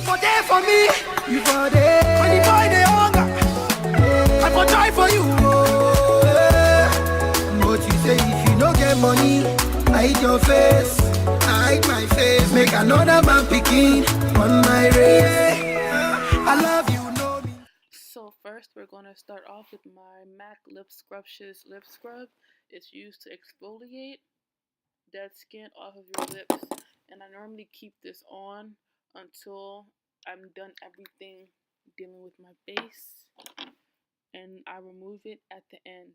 for there for me, you for there. When the boy they hunger, I for try for you. But you say if you no get money, I hide your face, I hide my face. Make another man picking on my race. I love you, know me. So first we're going to start off with my MAC Lip Scrumptious Lip Scrub. It's used to exfoliate dead skin off of your lips, and I normally keep this on until I'm done everything dealing with my face, and I remove it at the end.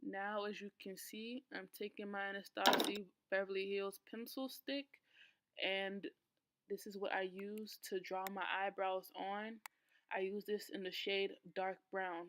Now, as you can see, I'm taking my Anastasia Beverly Hills pencil stick, and this is what I use to draw my eyebrows on. I use this in the shade dark brown.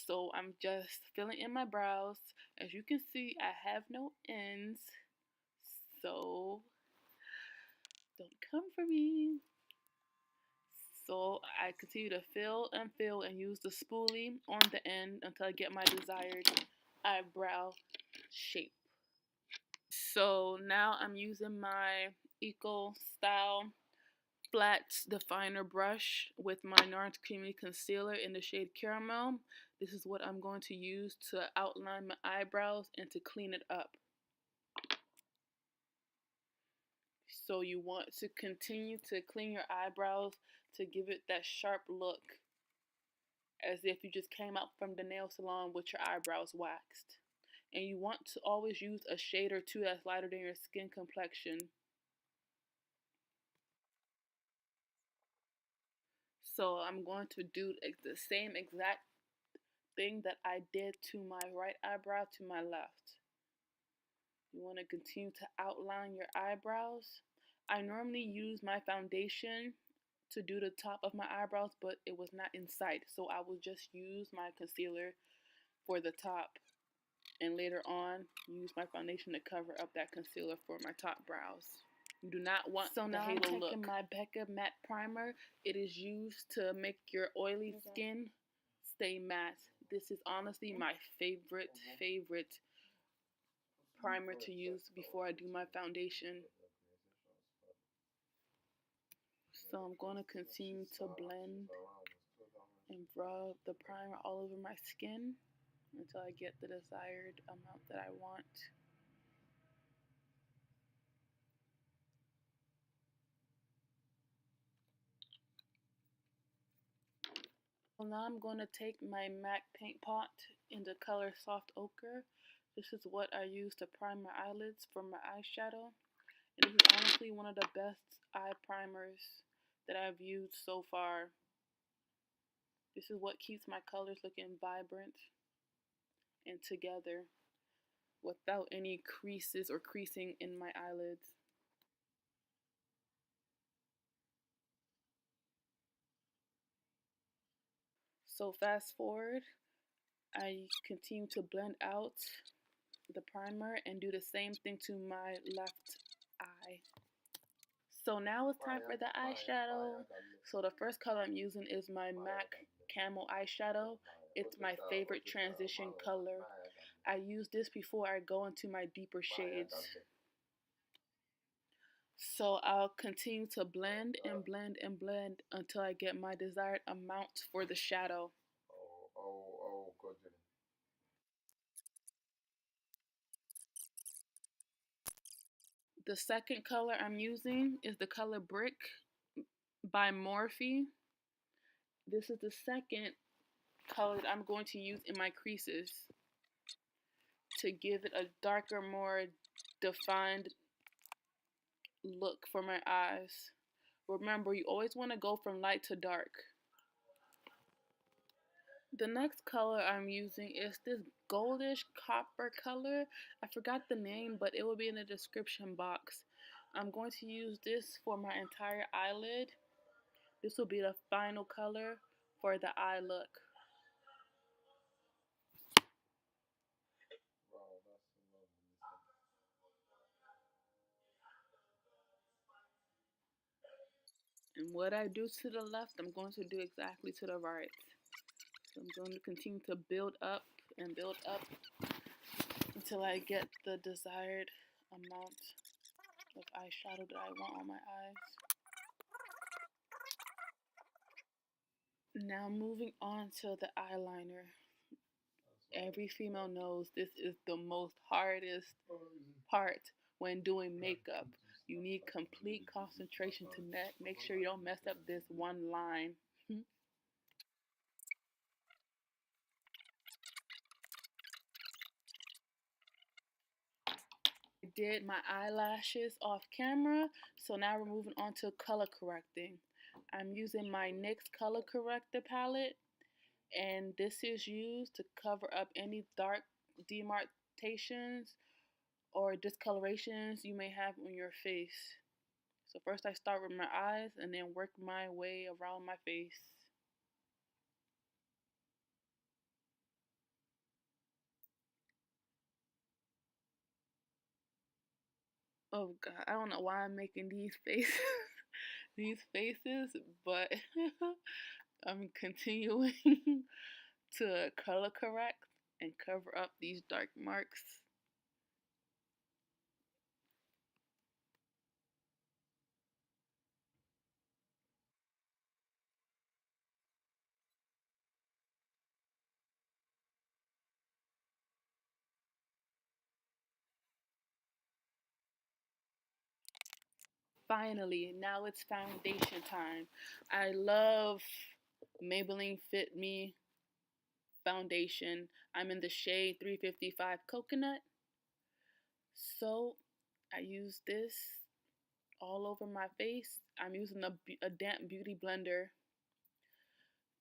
So I'm just filling in my brows. As you can see, I have no ends, so don't come for me. So I continue to fill and use the spoolie on the end until I get my desired eyebrow shape. So now I'm using my Eco Style flat definer brush with my NARS Creamy Concealer in the shade Caramel. This is what I'm going to use to outline my eyebrows and to clean it up. So you want to continue to clean your eyebrows to give it that sharp look, as if you just came out from the nail salon with your eyebrows waxed. And you want to always use a shade or two that's lighter than your skin complexion. So I'm going to do the same exact thing that I did to my right eyebrow to my left. You want to continue to outline your eyebrows. I normally use my foundation to do the top of my eyebrows, but it was not in sight, so I will just use my concealer for the top, and later on use my foundation to cover up that concealer for my top brows. You do not want the halo look. So now I'm taking my Becca matte primer. It is used to make your oily skin stay matte. This is honestly my favorite primer to use before I do my foundation. So I'm going to continue to blend and rub the primer all over my skin until I get the desired amount that I want. So now I'm going to take my MAC paint pot in the color Soft Ochre. This is what I use to prime my eyelids for my eyeshadow. And this is honestly one of the best eye primers that I've used so far. This is what keeps my colors looking vibrant and together without any creases or creasing in my eyelids. So fast forward, I continue to blend out the primer and do the same thing to my left eye. So now it's time for the eyeshadow. So the first color I'm using is my MAC Camel eyeshadow. It's my favorite transition color. I use this before I go into my deeper shades. So I'll continue to blend and blend and blend until I get my desired amount for the shadow. The second color I'm using is the color Brick by Morphe. This is the second color that I'm going to use in my creases to give it a darker, more defined look for my eyes. Remember, you always want to go from light to dark. The next color I'm using is this goldish copper color. I forgot the name, but it will be in the description box. I'm going to use this for my entire eyelid. This will be the final color for the eye look. And what I do to the left, I'm going to do exactly to the right. So I'm going to continue to build up and build up until I get the desired amount of eyeshadow that I want on my eyes. Now moving on to the eyeliner. Every female knows this is the most hardest part when doing makeup. You need complete concentration to make sure you don't mess up this one line. Did my eyelashes off camera, so now we're moving on to color correcting. I'm using my NYX color corrector palette, and this is used to cover up any dark demarcations or discolorations you may have on your face. So first I start with my eyes and then work my way around my face. Oh god, I don't know why I'm making these faces these faces, but I'm continuing to color correct and cover up these dark marks. Finally, now it's foundation time. I love Maybelline Fit Me foundation. I'm in the shade 355 Coconut. So I use this all over my face. I'm using a damp beauty blender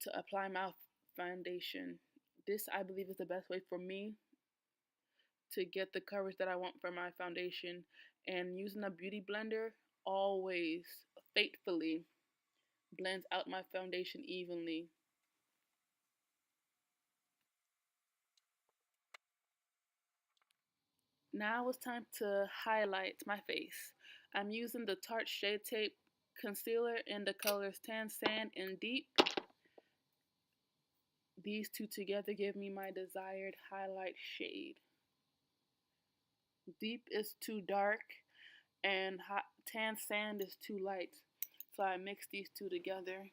to apply my foundation. This, I believe, is the best way for me to get the coverage that I want for my foundation. And using a beauty blender always faithfully blends out my foundation evenly. Now it's time to highlight my face. I'm using the Tarte Shade Tape concealer in the colors Tan Sand and Deep. These two together give me my desired highlight shade. Deep is too dark and Tan Sand is too light. So I mix these two together.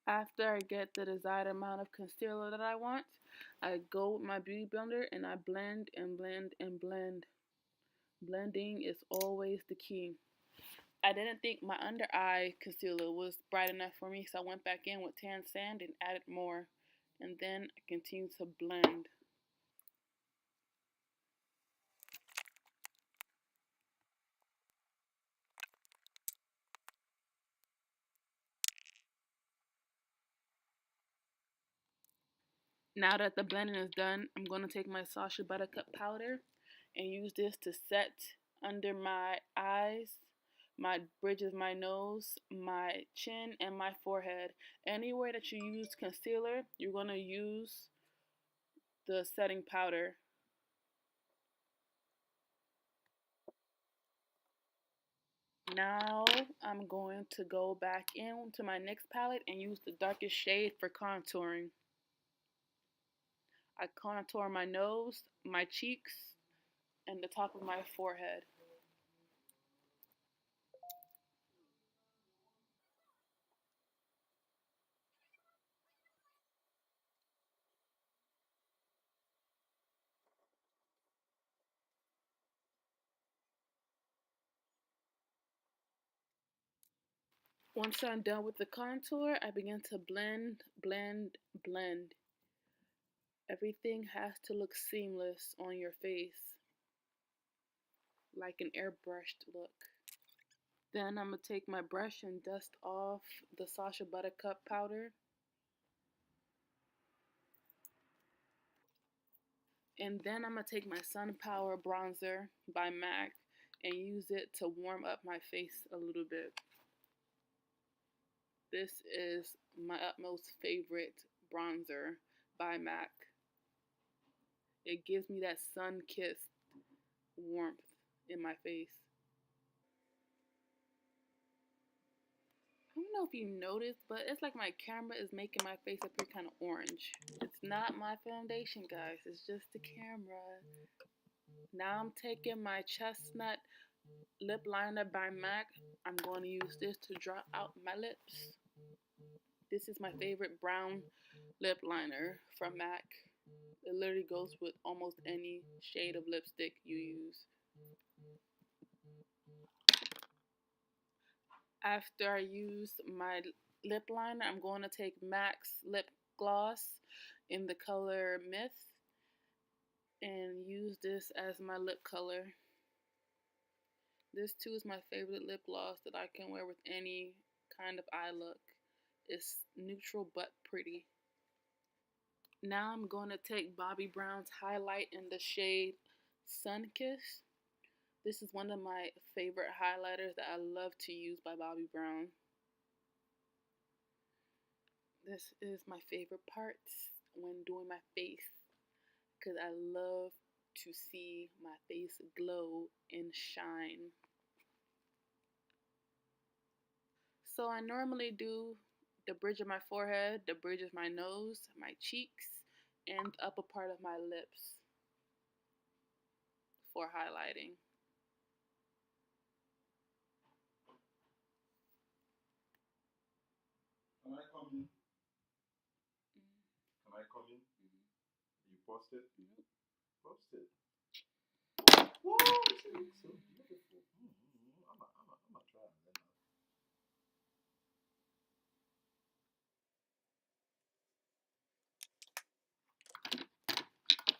After I get the desired amount of concealer that I want, I go with my beauty blender and I blend and blend and blend. Blending is always the key. I didn't think my under eye concealer was bright enough for me, so I went back in with Tan Sand and added more. And then I continue to blend. Now that the blending is done, I'm going to take my Sacha Buttercup powder and use this to set under my eyes, my bridge of my nose, my chin, and my forehead. Anywhere that you use concealer, you're going to use the setting powder. Now I'm going to go back into my NYX palette and use the darkest shade for contouring. I contour my nose, my cheeks, and the top of my forehead. Once I'm done with the contour, I begin to blend, blend, blend. Everything has to look seamless on your face, like an airbrushed look. Then I'm going to take my brush and dust off the Sacha Buttercup powder. And then I'm going to take my Sun Power bronzer by MAC and use it to warm up my face a little bit. This is my utmost favorite bronzer by MAC. It gives me that sun-kissed warmth in my face. don't know if you noticed, but it's like my camera is making my face appear kind of orange. It's not my foundation, guys. It's just the camera. Now I'm taking my chestnut lip liner by MAC. I'm going to use this to draw out my lips. This is my favorite brown lip liner from MAC. It literally goes with almost any shade of lipstick you use. After I use my lip liner, I'm going to take MAC's lip gloss in the color Myth and use this as my lip color. This too is my favorite lip gloss that I can wear with any kind of eye look. It's neutral but pretty. Now I'm going to take Bobbi Brown's highlight in the shade Sunkiss. This is one of my favorite highlighters that I love to use by Bobbi Brown. This is my favorite parts when doing my face because I love to see my face glow and shine. So I normally do the bridge of my forehead, the bridge of my nose, my cheeks, and the upper part of my lips for highlighting. Can I come in? Can I come in? You post it? Nope. Post it. Whoa, she looks so beautiful. I'm gonna try and learn how.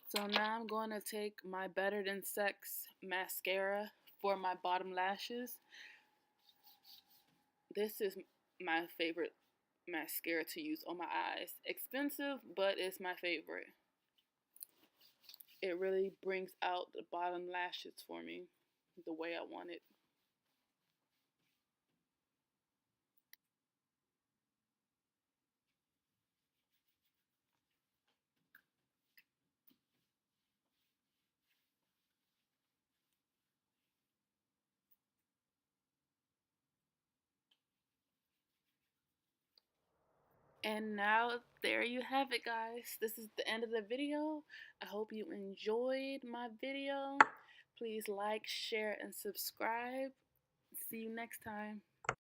So now I'm going to take my Better Than Sex mascara for my bottom lashes. This is my favorite mascara to use on my eyes. Expensive, but it's my favorite. It really brings out the bottom lashes for me the way I want it. And now, there you have it, guys. This is the end of the video. I hope you enjoyed my video. Please like, share, and subscribe. See you next time.